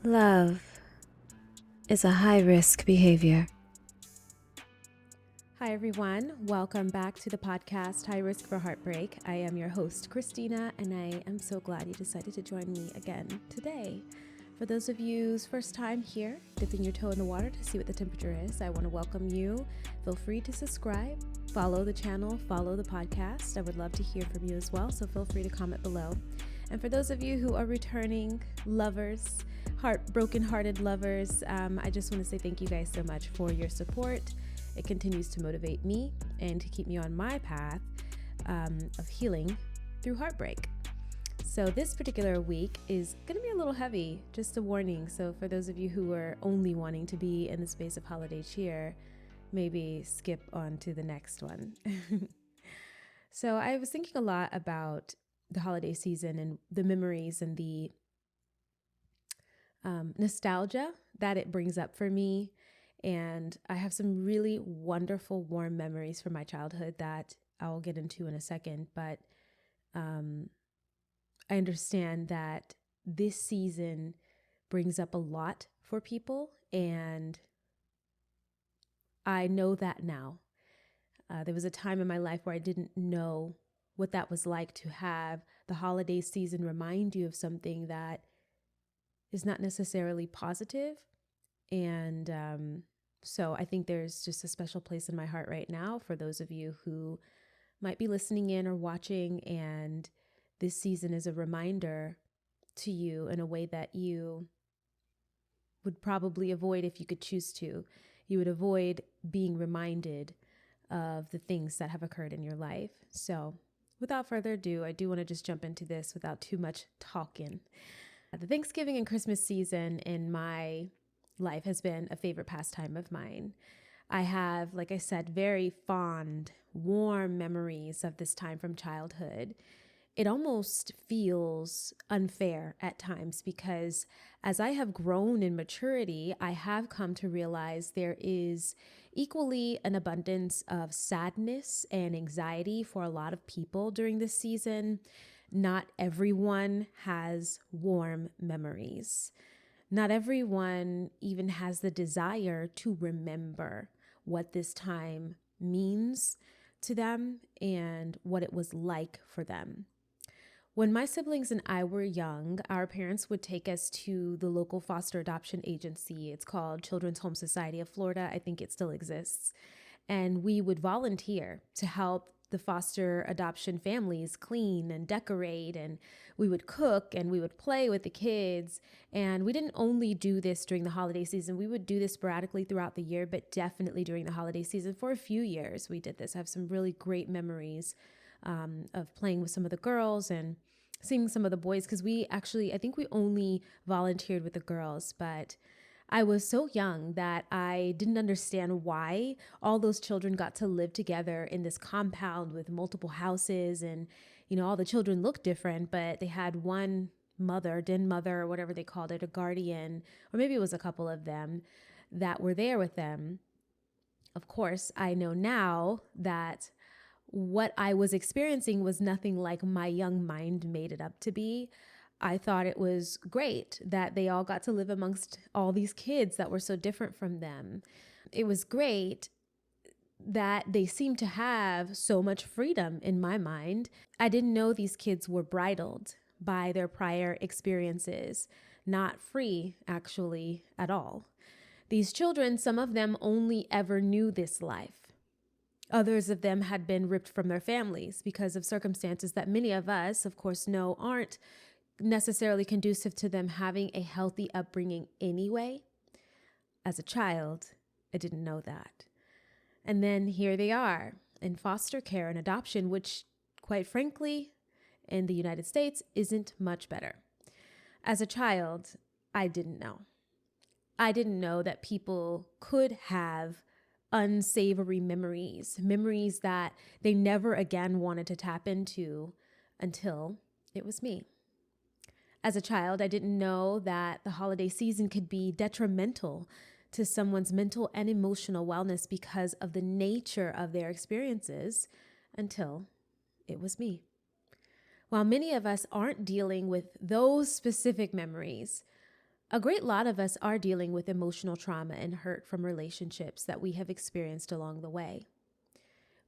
Love is a high-risk behavior. Hi, everyone. Welcome back to the podcast, High Risk for Heartbreak. I am your host, Christina, and I am so glad you decided to join me again today. For those of you's first time here, dipping your toe in the water to see what the temperature is, I want to welcome you. Feel free to subscribe, follow the channel, follow the podcast. I would love to hear from you as well, so feel free to comment below. And for those of you who are returning lovers, broken-hearted lovers, I just want to say thank you guys so much for your support. It continues to motivate me and to keep me on my path of healing through heartbreak. So this particular week is going to be a little heavy, just a warning. So for those of you who are only wanting to be in the space of holiday cheer, maybe skip on to the next one. So I was thinking a lot about the holiday season and the memories and the nostalgia that it brings up for me. And I have some really wonderful, warm memories from my childhood that I'll get into in a second. But I understand that this season brings up a lot for people. And I know that now. There was a time in my life where I didn't know what that was like to have the holiday season remind you of something that is not necessarily positive. And so I think there's just a special place in my heart right now for those of you who might be listening in or watching, and this season is a reminder to you in a way that you would probably avoid if you could choose to. You would avoid being reminded of the things that have occurred in your life. So without further ado, I do want to just jump into this without too much talking. The Thanksgiving and Christmas season in my life has been a favorite pastime of mine. I have, like I said, very fond, warm memories of this time from childhood. It almost feels unfair at times because as I have grown in maturity, I have come to realize there is equally an abundance of sadness and anxiety for a lot of people during this season. Not everyone has warm memories. Not everyone even has the desire to remember what this time means to them and what it was like for them. When my siblings and I were young, our parents would take us to the local foster adoption agency. It's called Children's Home Society of Florida. I think it still exists. And we would volunteer to help the foster adoption families clean and decorate, and we would cook and we would play with the kids. And we didn't only do this during the holiday season. We would do this sporadically throughout the year, but definitely during the holiday season for a few years we did this. I have some really great memories of playing with some of the girls and seeing some of the boys, because I think we only volunteered with the girls, but I was so young that I didn't understand why all those children got to live together in this compound with multiple houses, and, all the children looked different, but they had one mother, den mother, or whatever they called it, a guardian, or maybe it was a couple of them that were there with them. Of course, I know now that what I was experiencing was nothing like my young mind made it up to be. I thought it was great that they all got to live amongst all these kids that were so different from them. It was great that they seemed to have so much freedom in my mind. I didn't know these kids were bridled by their prior experiences, not free actually at all. These children, some of them only ever knew this life. Others of them had been ripped from their families because of circumstances that many of us, of course, know aren't necessarily conducive to them having a healthy upbringing anyway. As a child, I didn't know that. And then here they are in foster care and adoption, which, quite frankly, in the United States isn't much better. As a child, I didn't know. I didn't know that people could have unsavory memories that they never again wanted to tap into until it was me. As a child, I didn't know that the holiday season could be detrimental to someone's mental and emotional wellness because of the nature of their experiences until it was me. While many of us aren't dealing with those specific memories, A great lot of us are dealing with emotional trauma and hurt from relationships that we have experienced along the way.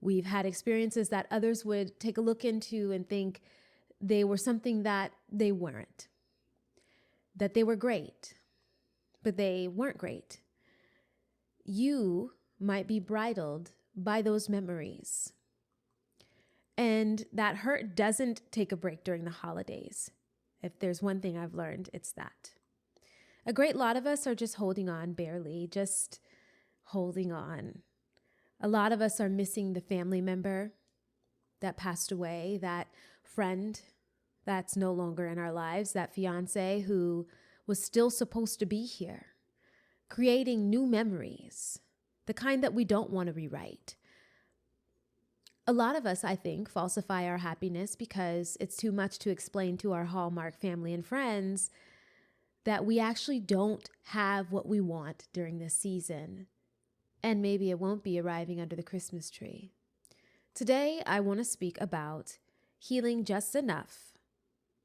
We've had experiences that others would take a look into and think they were something that they weren't, that they were great, but they weren't great. You might be bridled by those memories. And that hurt doesn't take a break during the holidays. If there's one thing I've learned, it's that. A great lot of us are just holding on barely, just holding on. A lot of us are missing the family member that passed away, that friend that's no longer in our lives, that fiance who was still supposed to be here, creating new memories, the kind that we don't want to rewrite. A lot of us, I think, falsify our happiness because it's too much to explain to our Hallmark family and friends that we actually don't have what we want during this season. And maybe it won't be arriving under the Christmas tree. Today, I want to speak about healing just enough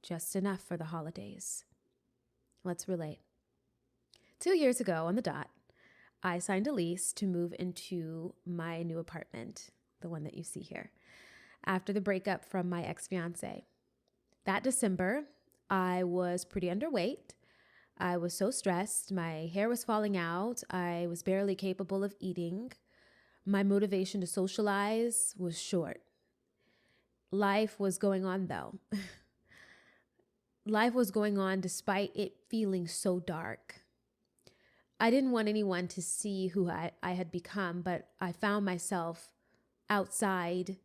for the holidays. Let's relate. 2 years ago on the dot, I signed a lease to move into my new apartment, the one that you see here, after the breakup from my ex-fiance. That December, I was pretty underweight. I was so stressed. My hair was falling out. I was barely capable of eating. My motivation to socialize was short. Life was going on though. Life was going on despite it feeling so dark. I didn't want anyone to see who I had become, but I found myself outside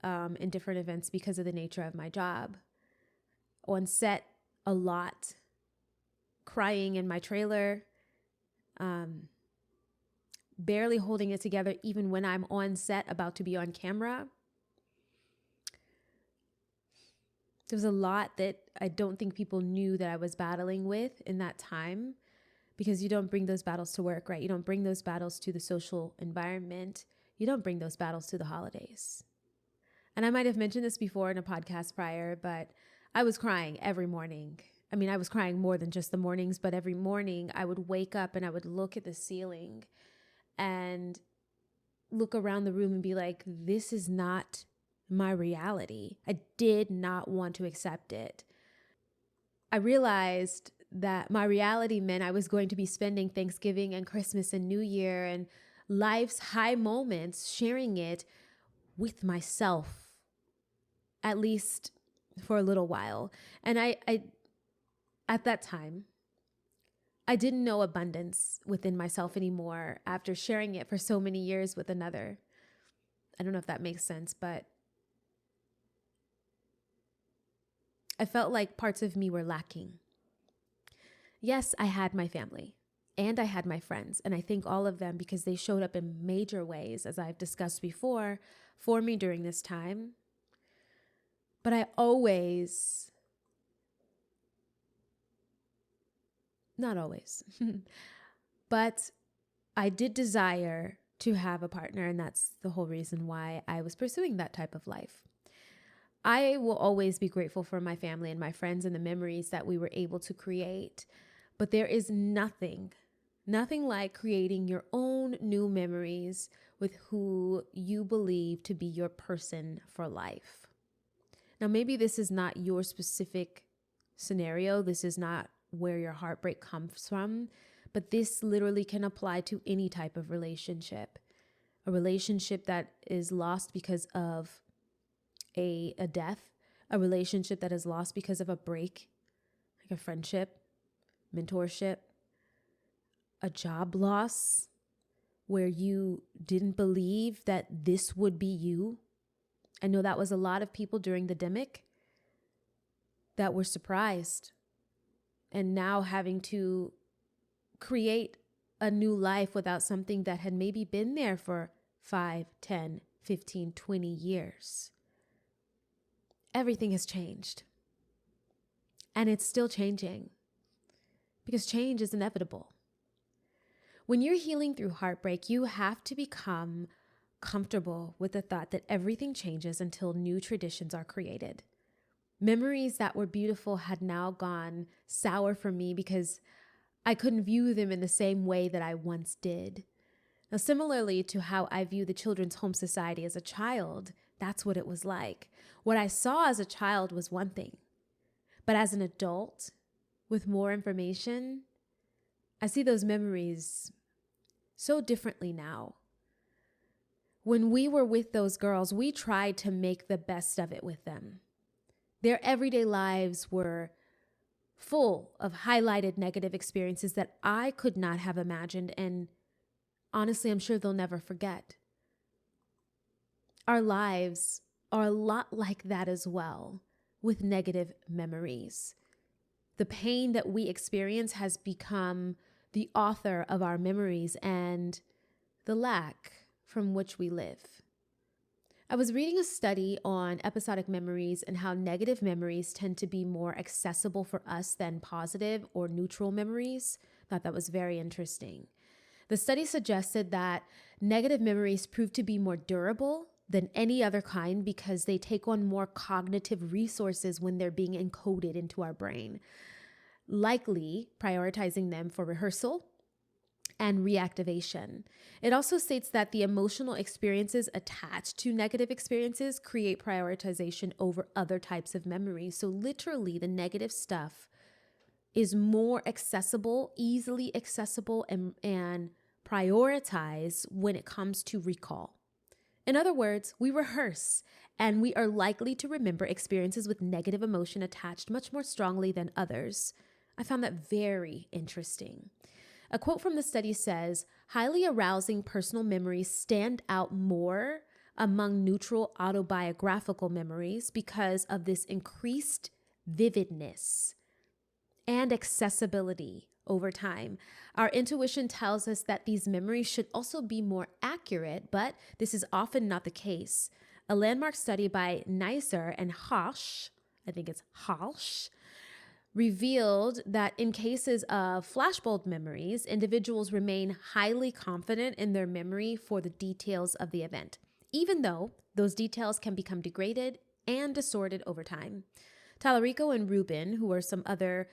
in different events because of the nature of my job. On set a lot, crying in my trailer, barely holding it together even when I'm on set about to be on camera. There was a lot that I don't think people knew that I was battling with in that time, because you don't bring those battles to work, right? You don't bring those battles to the social environment. You don't bring those battles to the holidays. And I might have mentioned this before in a podcast prior, but I was crying every morning. I mean, I was crying more than just the mornings, but every morning I would wake up and I would look at the ceiling and look around the room and be like, this is not my reality. I did not want to accept it. I realized that my reality meant I was going to be spending Thanksgiving and Christmas and New Year and life's high moments sharing it with myself, at least for a little while. And I at that time, I didn't know abundance within myself anymore after sharing it for so many years with another. I don't know if that makes sense, but I felt like parts of me were lacking. Yes, I had my family and I had my friends, and I thank all of them because they showed up in major ways, as I've discussed before, for me during this time. But I always, not always, but I did desire to have a partner, and that's the whole reason why I was pursuing that type of life. I will always be grateful for my family and my friends and the memories that we were able to create. But there is nothing like creating your own new memories with who you believe to be your person for life. Now, maybe this is not your specific scenario. This is not where your heartbreak comes from, but this literally can apply to any type of relationship. A relationship that is lost because of a death, a relationship that is lost because of a break, like a friendship, mentorship, a job loss where you didn't believe that this would be you. I know that was a lot of people during the demic that were surprised and now having to create a new life without something that had maybe been there for 5, 10, 15, 20 years. Everything has changed. And it's still changing because change is inevitable. When you're healing through heartbreak, you have to become comfortable with the thought that everything changes until new traditions are created. Memories that were beautiful had now gone sour for me because I couldn't view them in the same way that I once did. Now, similarly to how I view the Children's Home Society as a child, that's what it was like. What I saw as a child was one thing, but as an adult with more information, I see those memories so differently now. When we were with those girls, we tried to make the best of it with them. Their everyday lives were full of highlighted negative experiences that I could not have imagined, and honestly, I'm sure they'll never forget. Our lives are a lot like that as well, with negative memories. The pain that we experience has become the author of our memories and the lack from which we live. I was reading a study on episodic memories and how negative memories tend to be more accessible for us than positive or neutral memories. I thought that was very interesting. The study suggested that negative memories prove to be more durable than any other kind because they take on more cognitive resources when they're being encoded into our brain, likely prioritizing them for rehearsal and reactivation. It also states that the emotional experiences attached to negative experiences create prioritization over other types of memories. So literally, the negative stuff is more accessible, easily accessible, and prioritized when it comes to recall. In other words, we rehearse, and we are likely to remember experiences with negative emotion attached much more strongly than others. I found that very interesting. A quote from the study says, highly arousing personal memories stand out more among neutral autobiographical memories because of this increased vividness and accessibility over time. Our intuition tells us that these memories should also be more accurate, but this is often not the case. A landmark study by Neisser and Hosch, I think it's Hosch, revealed that in cases of flashbulb memories, individuals remain highly confident in their memory for the details of the event, even though those details can become degraded and distorted over time. Tallarico and Rubin, who are some other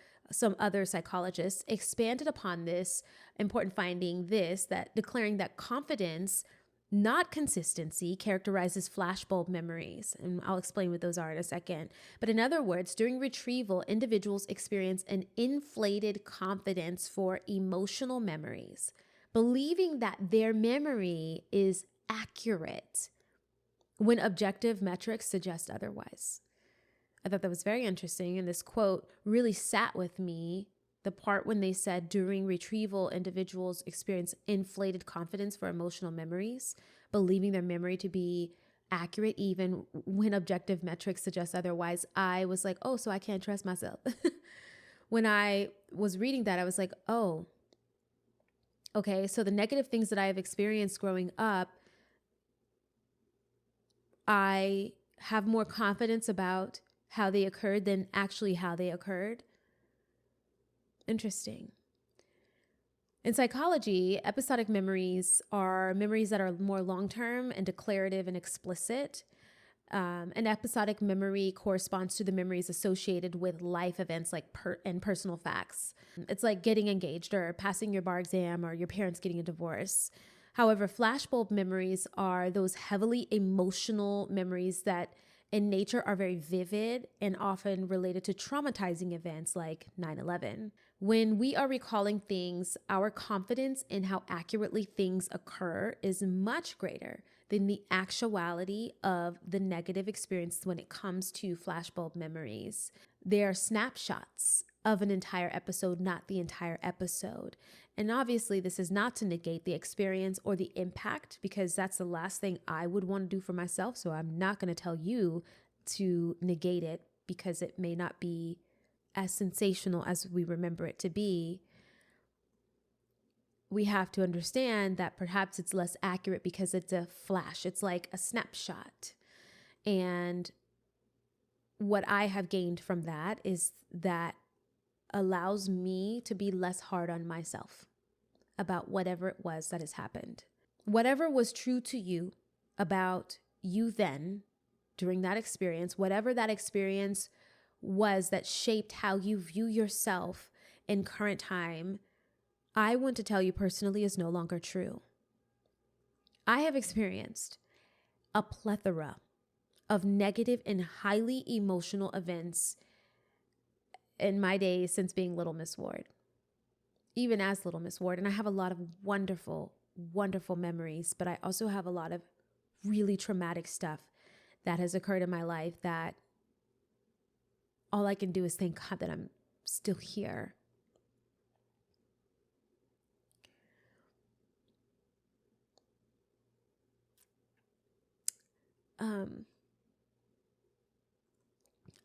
psychologists, expanded upon this important finding, that declaring that confidence, not consistency, characterizes flashbulb memories. And I'll explain what those are in a second. But in other words, during retrieval, individuals experience an inflated confidence for emotional memories, believing that their memory is accurate when objective metrics suggest otherwise. I thought that was very interesting. And this quote really sat with me. The part when they said during retrieval, individuals experience inflated confidence for emotional memories, believing their memory to be accurate even when objective metrics suggest otherwise. I was like, oh, so I can't trust myself. When I was reading that, I was like, oh, okay. So the negative things that I have experienced growing up, I have more confidence about how they occurred than actually how they occurred. Interesting. In psychology, episodic memories are memories that are more long-term and declarative and explicit. An episodic memory corresponds to the memories associated with life events like personal facts. It's like getting engaged or passing your bar exam or your parents getting a divorce. However, flashbulb memories are those heavily emotional memories that in nature are very vivid and often related to traumatizing events like 9/11. When we are recalling things, our confidence in how accurately things occur is much greater than the actuality of the negative experience when it comes to flashbulb memories. They are snapshots of an entire episode, not the entire episode. And obviously, this is not to negate the experience or the impact, because that's the last thing I would want to do for myself. So I'm not going to tell you to negate it because it may not be as sensational as we remember it to be. We have to understand that perhaps it's less accurate because it's a flash. It's like a snapshot. And what I have gained from that is that allows me to be less hard on myself about whatever it was that has happened. Whatever was true to you about you then during that experience, whatever that experience was that shaped how you view yourself in current time, I want to tell you personally is no longer true. I have experienced a plethora of negative and highly emotional events in my days since being Little Miss Ward, even as Little Miss Ward. And I have a lot of wonderful, wonderful memories, but I also have a lot of really traumatic stuff that has occurred in my life that all I can do is thank God that I'm still here.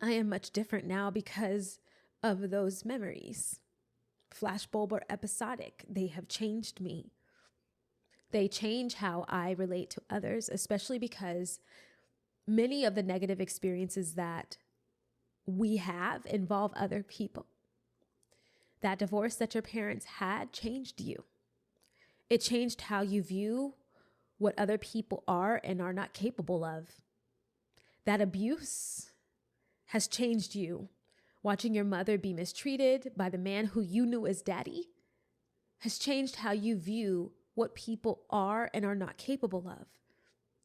I am much different now because of those memories. Flashbulb or episodic, they have changed me. They change how I relate to others, especially because many of the negative experiences that we have involve other people. That divorce that your parents had changed you. It changed how you view what other people are and are not capable of. That abuse has changed you. Watching your mother be mistreated by the man who you knew as daddy has changed how you view what people are and are not capable of.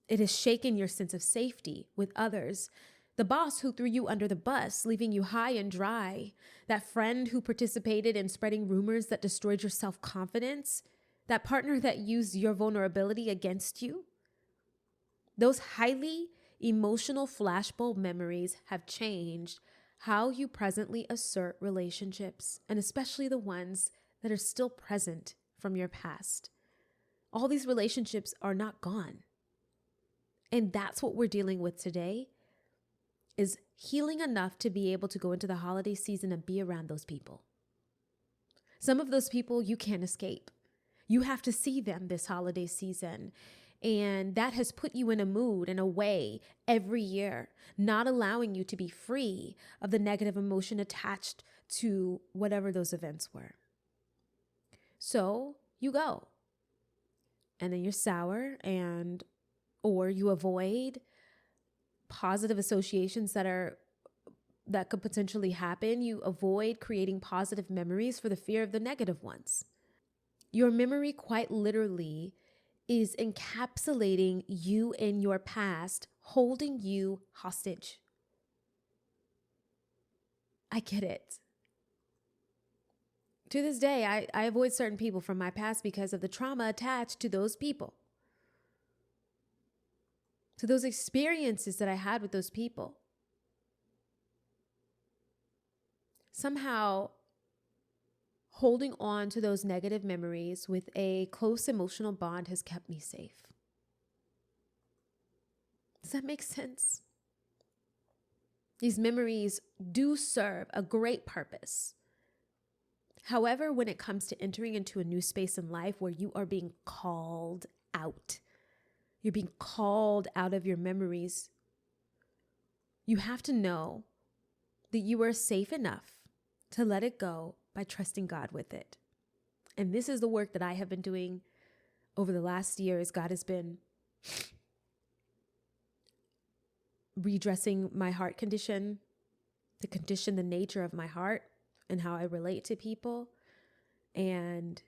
It has shaken your sense of safety with others. The boss who threw you under the bus, leaving you high and dry. That friend who participated in spreading rumors that destroyed your self-confidence. That partner that used your vulnerability against you. Those highly emotional flashbulb memories have changed how you presently assert relationships, and especially the ones that are still present from your past. All these relationships are not gone. And that's what we're dealing with today, is healing enough to be able to go into the holiday season and be around those people. Some of those people you can't escape. You have to see them this holiday season. And that has put you in a mood and a way every year, not allowing you to be free of the negative emotion attached to whatever those events were. So you go, and then you're sour, or you avoid positive associations that could potentially happen. You avoid creating positive memories for the fear of the negative ones. Your memory quite literally is encapsulating you in your past, holding you hostage. I get it. To this day, I avoid certain people from my past because of the trauma attached to those people, to those experiences that I had with those people. Somehow, holding on to those negative memories with a close emotional bond has kept me safe. Does that make sense? These memories do serve a great purpose. However, when it comes to entering into a new space in life where you are being called out, you're being called out of your memories, you have to know that you are safe enough to let it go by trusting God with it. And this is the work that I have been doing over the last years. God has been redressing my heart condition, the nature of my heart and how I relate to people. And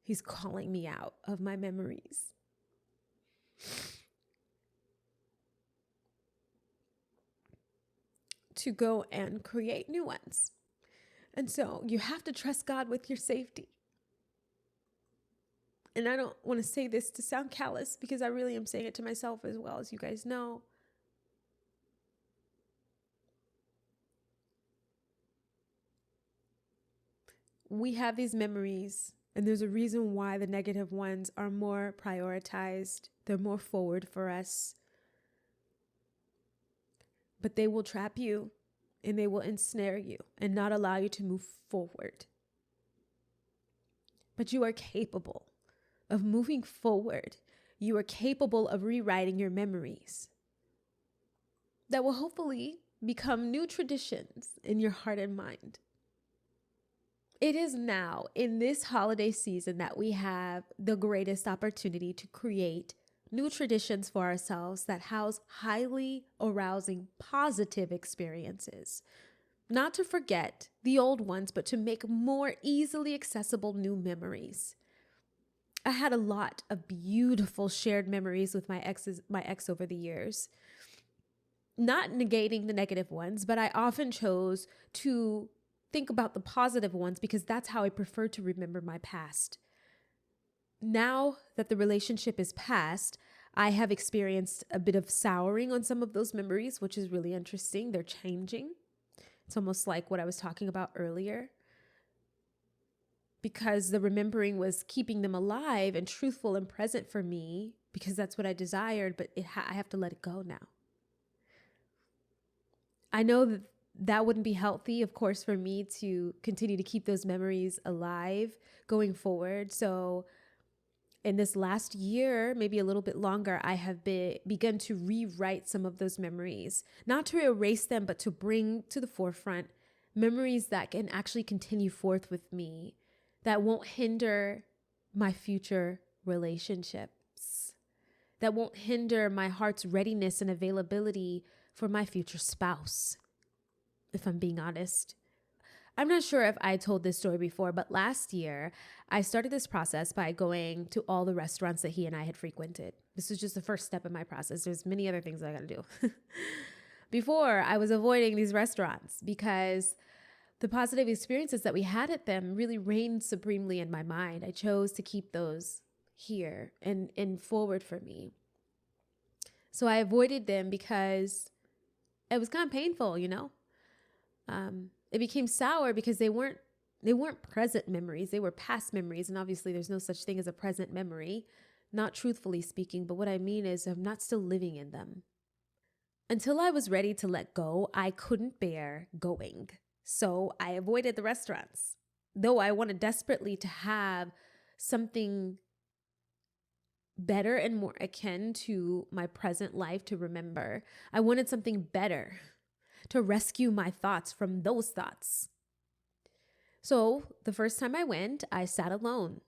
he's calling me out of my memories. To go and create new ones. And so you have to trust God with your safety. And I don't want to say this to sound callous, because I really am saying it to myself as well, as you guys know. We have these memories, and there's a reason why the negative ones are more prioritized. They're more forward for us. But they will trap you, and they will ensnare you and not allow you to move forward. But you are capable of moving forward. You are capable of rewriting your memories that will hopefully become new traditions in your heart and mind. It is now in this holiday season that we have the greatest opportunity to create new traditions for ourselves that house highly arousing, positive experiences. not to forget the old ones, but to make more easily accessible new memories. I had a lot of beautiful shared memories with my ex over the years. Not negating the negative ones, but I often chose to think about the positive ones because that's how I prefer to remember my past. Now that the relationship is past, I have experienced a bit of souring on some of those memories, which is really interesting. They're changing. It's almost like what I was talking about earlier, because the remembering was keeping them alive and truthful and present for me because that's what I desired, but I have to let it go now. I know that that wouldn't be healthy, of course, for me to continue to keep those memories alive going forward. So in this last year, maybe a little bit longer, I have begun to rewrite some of those memories, not to erase them, but to bring to the forefront memories that can actually continue forth with me, that won't hinder my future relationships, that won't hinder my heart's readiness and availability for my future spouse, if I'm being honest. I'm not sure if I told this story before, but last year I started this process by going to all the restaurants that he and I had frequented. This was just the first step in my process. There's many other things I got to do. Before, I was avoiding these restaurants because the positive experiences that we had at them really reigned supremely in my mind. I chose to keep those here and forward for me. So I avoided them because it was kind of painful, you know? It became sour because they weren't present memories. They were past memories. And obviously there's no such thing as a present memory, not truthfully speaking. But what I mean is I'm not still living in them. Until I was ready to let go, I couldn't bear going. So I avoided the restaurants, though I wanted desperately to have something better and more akin to my present life to remember. I wanted something better to rescue my thoughts from those thoughts. So the first time I went, I sat alone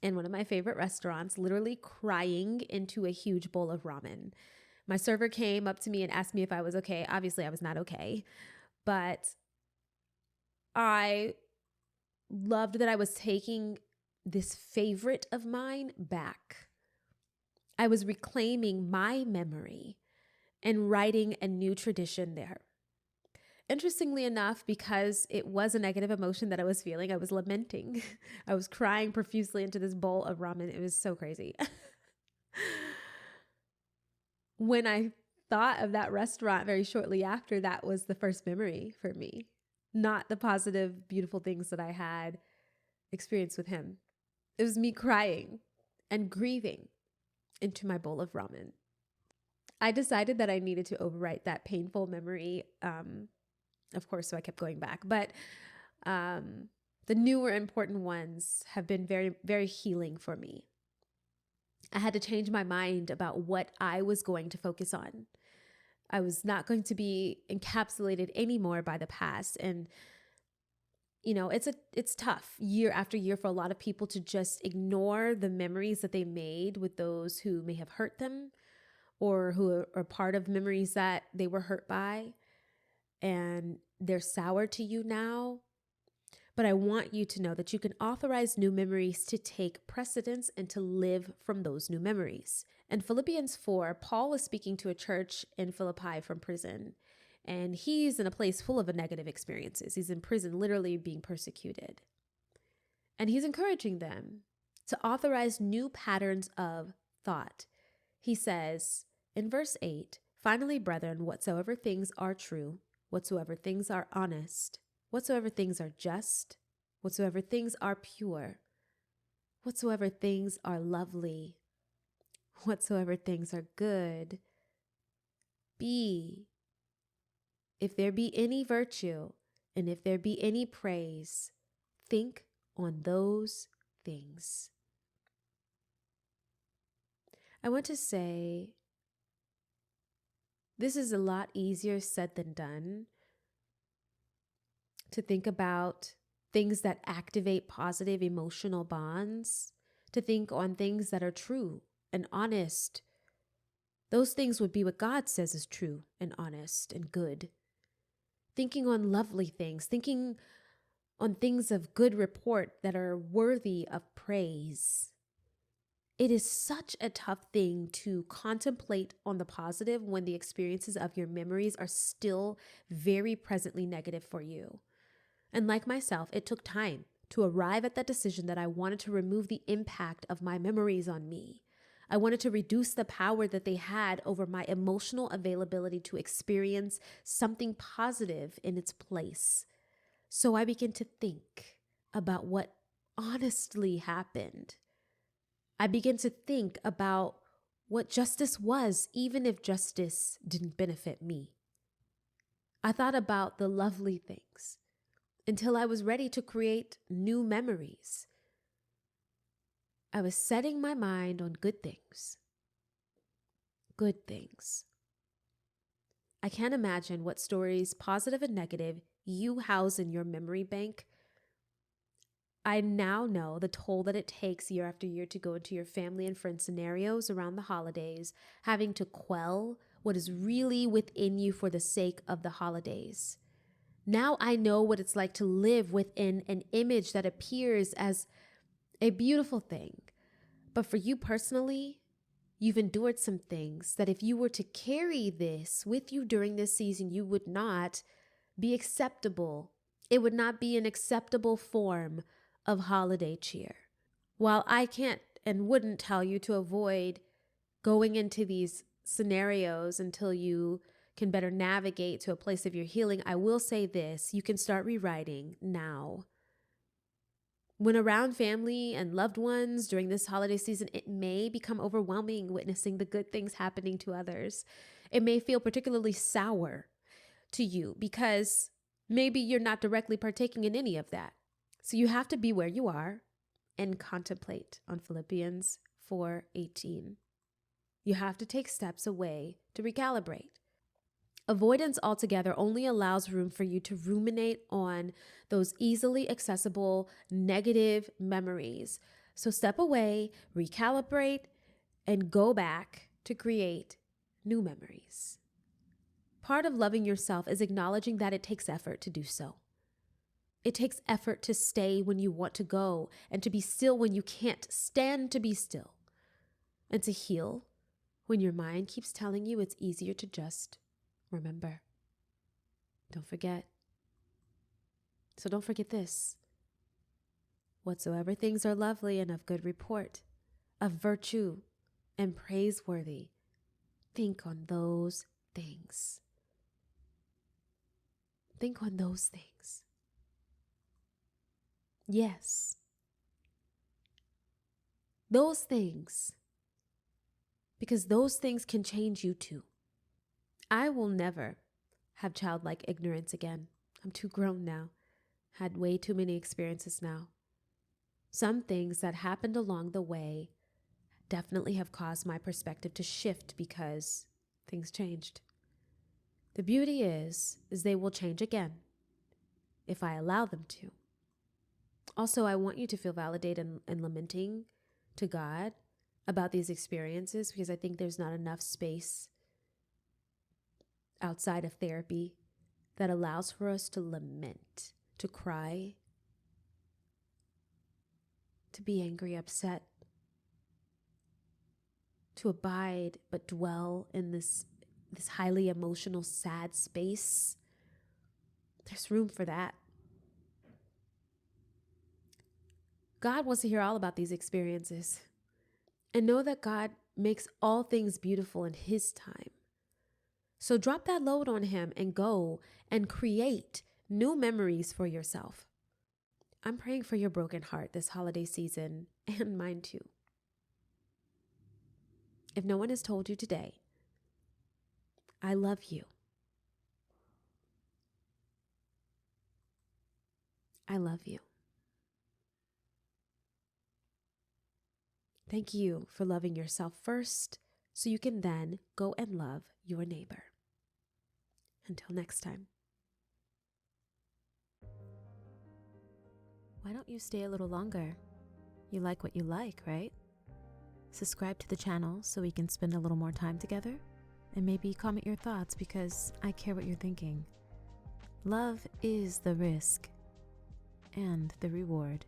in one of my favorite restaurants, literally crying into a huge bowl of ramen. My server came up to me and asked me if I was okay. Obviously, I was not okay, but I loved that I was taking this favorite of mine back. I was reclaiming my memory and writing a new tradition there. Interestingly enough, because it was a negative emotion that I was feeling, I was lamenting. I was crying profusely into this bowl of ramen. It was so crazy. When I thought of that restaurant very shortly after, that was the first memory for me, not the positive, beautiful things that I had experienced with him. It was me crying and grieving into my bowl of ramen. I decided that I needed to overwrite that painful memory, of course, so I kept going back. But the newer important ones have been very, very healing for me. I had to change my mind about what I was going to focus on. I was not going to be encapsulated anymore by the past. And, you know, it's tough year after year for a lot of people to just ignore the memories that they made with those who may have hurt them or who are part of memories that they were hurt by. And they're sour to you now. But I want you to know that you can authorize new memories to take precedence and to live from those new memories. In Philippians 4, Paul is speaking to a church in Philippi from prison, and he's in a place full of negative experiences. He's in prison, literally being persecuted. And he's encouraging them to authorize new patterns of thought. He says in verse 8, "Finally, brethren, whatsoever things are true, whatsoever things are honest, whatsoever things are just, whatsoever things are pure, whatsoever things are lovely, whatsoever things are good, if there be any virtue, and if there be any praise, think on those things." I want to say this is a lot easier said than done, to think about things that activate positive emotional bonds, to think on things that are true and honest. Those things would be what God says is true and honest and good. thinking on lovely things, thinking on things of good report that are worthy of praise. It is such a tough thing to contemplate on the positive when the experiences of your memories are still very presently negative for you. And like myself, it took time to arrive at that decision that I wanted to remove the impact of my memories on me. I wanted to reduce the power that they had over my emotional availability to experience something positive in its place. So I began to think about what honestly happened. I began to think about what justice was, even if justice didn't benefit me. I thought about the lovely things until I was ready to create new memories. I was setting my mind on good things. Good things. I can't imagine what stories, positive and negative, you house in your memory bank. I now know the toll that it takes year after year to go into your family and friend scenarios around the holidays, having to quell what is really within you for the sake of the holidays. Now I know what it's like to live within an image that appears as a beautiful thing. But for you personally, you've endured some things that if you were to carry this with you during this season, you would not be acceptable. It would not be an acceptable form of holiday cheer. While I can't and wouldn't tell you to avoid going into these scenarios until you can better navigate to a place of your healing, I will say this: you can start rewriting now. When around family and loved ones during this holiday season, it may become overwhelming witnessing the good things happening to others. It may feel particularly sour to you because maybe you're not directly partaking in any of that. So you have to be where you are and contemplate on Philippians 4:18. You have to take steps away to recalibrate. Avoidance altogether only allows room for you to ruminate on those easily accessible negative memories. So step away, recalibrate, and go back to create new memories. Part of loving yourself is acknowledging that it takes effort to do so. It takes effort to stay when you want to go and to be still when you can't stand to be still, and to heal when your mind keeps telling you it's easier to just remember. Don't forget. So don't forget this: whatsoever things are lovely and of good report, of virtue and praiseworthy, think on those things. Think on those things. Yes. Those things. Because those things can change you too. I will never have childlike ignorance again. I'm too grown now. Had way too many experiences now. Some things that happened along the way definitely have caused my perspective to shift because things changed. The beauty is they will change again if I allow them to. Also, I want you to feel validated and lamenting to God about these experiences, because I think there's not enough space outside of therapy that allows for us to lament, to cry, to be angry, upset, to abide but dwell in this highly emotional, sad space. There's room for that. God wants to hear all about these experiences. And know that God makes all things beautiful in His time. So drop that load on Him and go and create new memories for yourself. I'm praying for your broken heart this holiday season, and mine too. If no one has told you today, I love you. I love you. Thank you for loving yourself first, so you can then go and love your neighbor. Until next time. Why don't you stay a little longer? You like what you like, right? Subscribe to the channel so we can spend a little more time together, and maybe comment your thoughts because I care what you're thinking. Love is the risk and the reward.